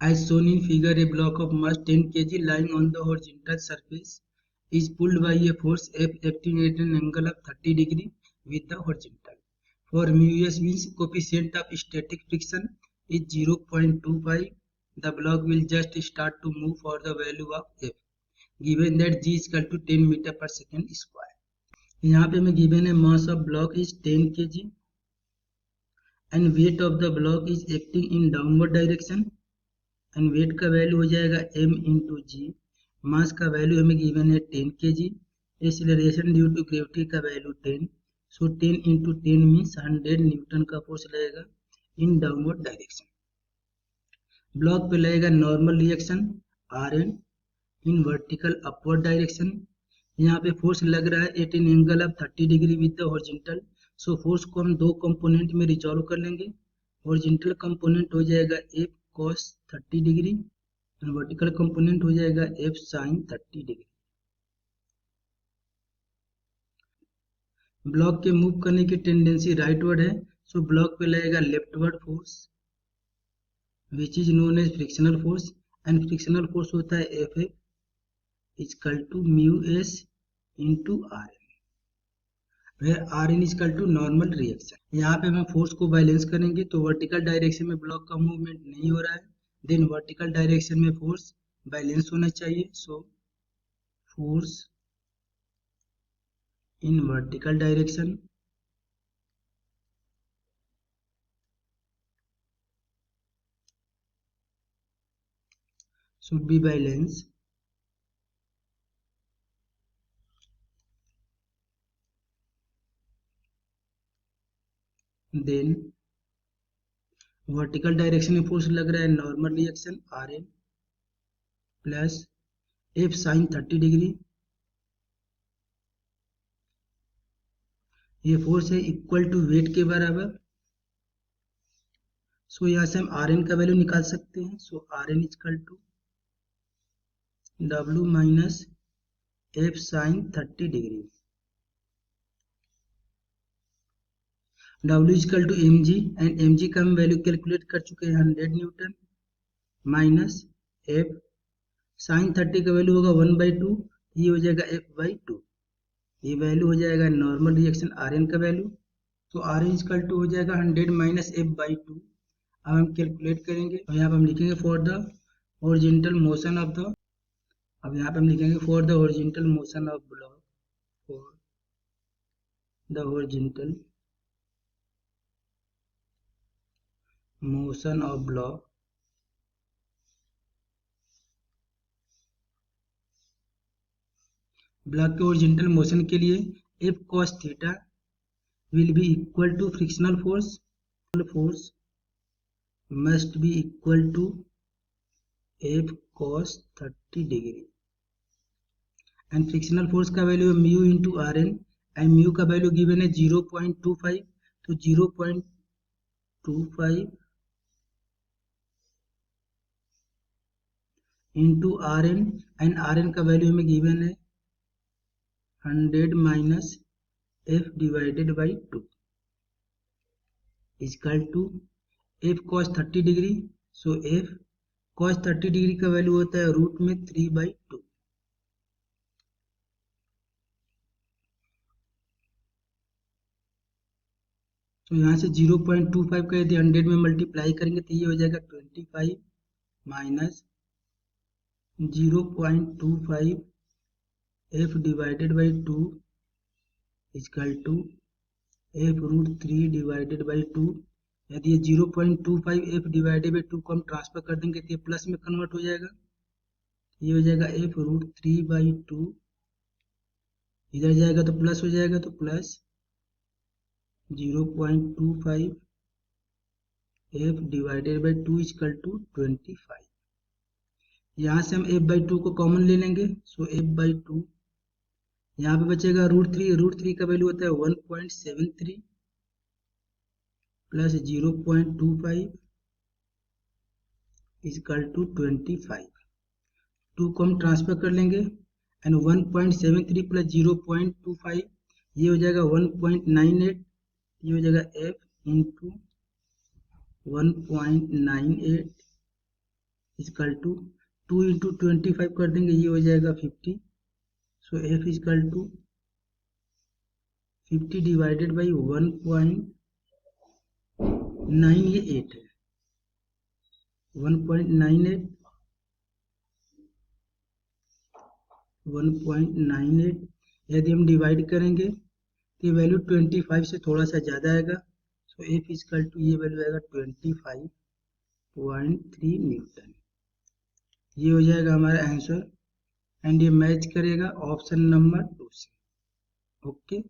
As shown in figure, a block of mass 10 kg lying on the horizontal surface is pulled by a force F acting at an angle of 30 degree with the horizontal. For μs means coefficient of static friction is 0.25. The block will just start to move for the value of F. Given that G is equal to 10 meter per second square. यहाँ पे हमें given है mass of block is 10 kg and weight of the block is acting in downward direction. And weight का value हो जाएगा m into जी. मास का value हमें given है 10 kg. Acceleration due to gravity का value 10. So 10 into 10 means 100 newton का force लगेगा in downward direction. Block पे लगेगा normal reaction Rn in vertical upward direction. यहाँ पे फोर्स लग रहा है at an angle of 30 degree with the horizontal. So force को हम दो कंपोनेंट में रिजॉल्व कर लेंगे. हॉरिजॉन्टल कंपोनेंट हो जाएगा F cos 30 डिग्री और वर्टिकल कंपोनेंट हो जाएगा F sin 30 डिग्री. ब्लॉक के मूव करने की टेंडेंसी राइटवर्ड है. सो ब्लॉक पे लगेगा leftward force which is known as frictional force and frictional force होता है F equal to mu s into R N, where Rn is equal to normal reaction. यहाँ पे हम फोर्स को balance करेंगे तो वर्टिकल डायरेक्शन में ब्लॉक का मूवमेंट नहीं हो रहा है. देन वर्टिकल डायरेक्शन में फोर्स बैलेंस होना चाहिए. So force in vertical direction should be balanced. Then vertical direction में फोर्स लग रहा है normal reaction Rn plus F sin 30 degree. ये फोर्स है इक्वल टू वेट के बराबर. सो यहाँ से हम Rn का वैल्यू निकाल सकते हैं. So Rn equal to W minus F sin 30 degree. W equal to mg and mg का हम वैल्यू कैलकुलेट कर चुके हैं 100 न्यूटन माइनस F sin 30 का वैल्यू होगा 1/2. ये हो जाएगा F/2. ये वैल्यू हो जाएगा नॉर्मल रिएक्शन Rn का वैल्यू. तो Rn इक्वल टू हो जाएगा 100 माइनस F/2. अब हम कैलकुलेट करेंगे और यहाँ पर हम लिखेंगे for the horizontal motion of the. अब यहाँ पे हम लिखेंगे for the horizontal motion of block. For the horizontal motion of block block के हॉरिजॉन्टल मोशन के लिए F cos theta will be equal to frictional force. Force must be equal to F cos 30 degree and frictional force का value है mu into Rn and mu का value given है 0.25. तो 0.25 into Rn and Rn का value हमें given है 100 minus F divided by 2 equal to F cos 30 degree. So F cos 30 degree का value होता है रूट में 3/2. तो यहाँ से 0.25 का यदि 100 में मल्टीप्लाई करेंगे तो ये हो जाएगा 25 minus 0.25 F divided by 2 equal to F root 3 divided by 2. यदि ये 0.25 F डिवाइडेड बाई 2 को हम ट्रांसफर कर देंगे तो ये प्लस में कन्वर्ट हो जाएगा. ये हो जाएगा F रूट 3/2. इधर जाएगा तो प्लस हो जाएगा तो plus 0.25 F divided by 2 equal to 25. यहाँ से हम F/2 को कॉमन ले लेंगे. सो F/2 यहाँ पे बचेगा रूट 3 का वैल्यू होता है 1.73 प्लस 0.25 इक्वल टू 25. 2 को हम ट्रांसफर कर लेंगे एंड 1.73 प्लस 0.25 ये हो जाएगा 1.98. ये हो जाएगा F into 1.98 equal to 2 into 25 कर देंगे, ये हो जाएगा 50। So F equal to 50 divided by 1.9, ये 8 है, 1.98, 1.98 यदि हम डिवाइड करेंगे तो ये वैल्यू 25 से थोड़ा सा ज़्यादा आएगा। सो एफ इजकल टू ये वैल्यू आएगा 25.3 न्यूटन। ये हो जाएगा हमारा आंसर एंड ये मैच करेगा ऑप्शन नंबर 2 से। ओके।